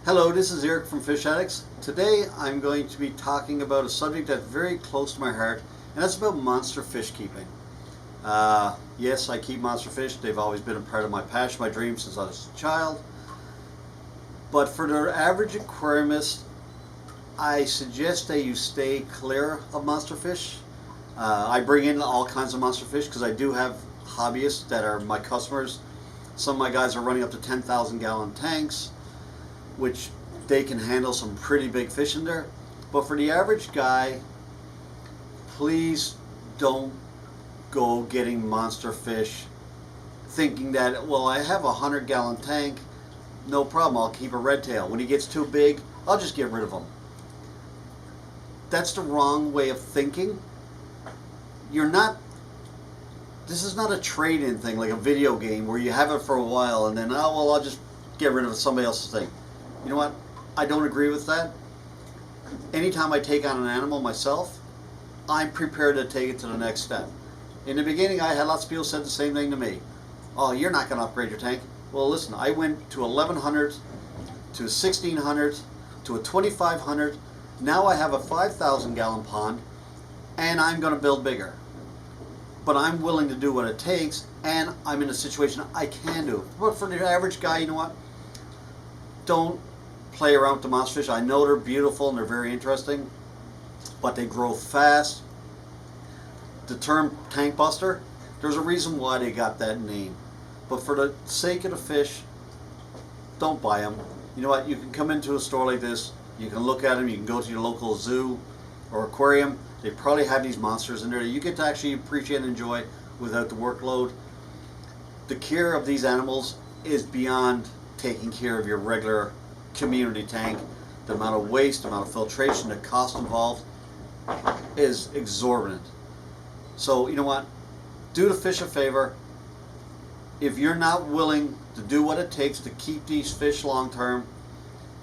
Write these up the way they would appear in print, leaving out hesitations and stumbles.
Hello, this is Eric from Fish Addicts. Today I'm going to be talking about a subject that's very close to my heart, and that's about monster fish keeping. Yes, I keep monster fish. They've always been a part of my passion, my dream since I was a child. But for the average aquariumist, I suggest that you stay clear of monster fish. I bring in all kinds of monster fish because I do have hobbyists that are my customers. Some of my guys are running up to 10,000 gallon tanks, which they can handle some pretty big fish in there. But for the average guy, please don't go getting monster fish thinking that, well, I have a 100-gallon tank, no problem, I'll keep a red tail. When he gets too big, I'll just get rid of him. That's the wrong way of thinking. This is not a trade-in thing like a video game where you have it for a while and then, oh, well, I'll just get rid of somebody else's thing. You know what? I don't agree with that. Anytime I take on an animal myself, I'm prepared to take it to the next step. In the beginning, I had lots of people said the same thing to me. Oh, you're not going to upgrade your tank. Well, listen, I went to 1,100, to 1,600, to a 2,500. Now I have a 5,000 gallon pond, and I'm going to build bigger. But I'm willing to do what it takes, and I'm in a situation I can do it. But for the average guy, you know what? Don't play around with the monster fish. I know they're beautiful and they're very interesting, but they grow fast. The term tank buster, there's a reason why they got that name. But for the sake of the fish, don't buy them. You know what? You can come into a store like this, you can look at them, you can go to your local zoo or aquarium. They probably have these monsters in there that you get to actually appreciate and enjoy without the workload. The care of these animals is beyond taking care of your regular community tank. The amount of waste, the amount of filtration, the cost involved is exorbitant. So you know what? Do the fish a favor. If you're not willing to do what it takes to keep these fish long term,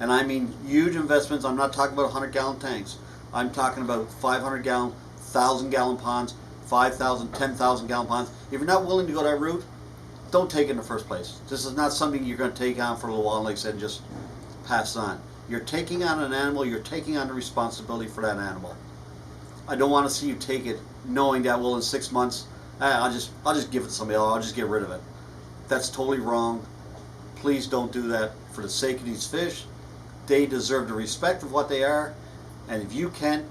and I mean huge investments, I'm not talking about 100-gallon tanks. I'm talking about 500-gallon, 1,000-gallon ponds, 5,000, 10,000-gallon ponds. If you're not willing to go that route, don't take it in the first place. This is not something you're going to take on for a little while, like I said, and just pass on. You're taking on an animal, you're taking on the responsibility for that animal. I don't want to see you take it knowing that, well, in 6 months, I'll just give it to somebody else, I'll just get rid of it. That's totally wrong. Please don't do that for the sake of these fish. They deserve the respect of what they are, and if you can't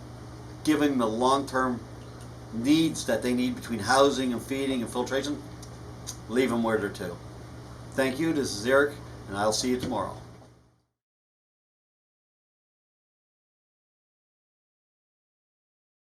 give them the long-term needs that they need between housing and feeding and filtration, leave them where they're to. Thank you. This is Eric, and I'll see you tomorrow.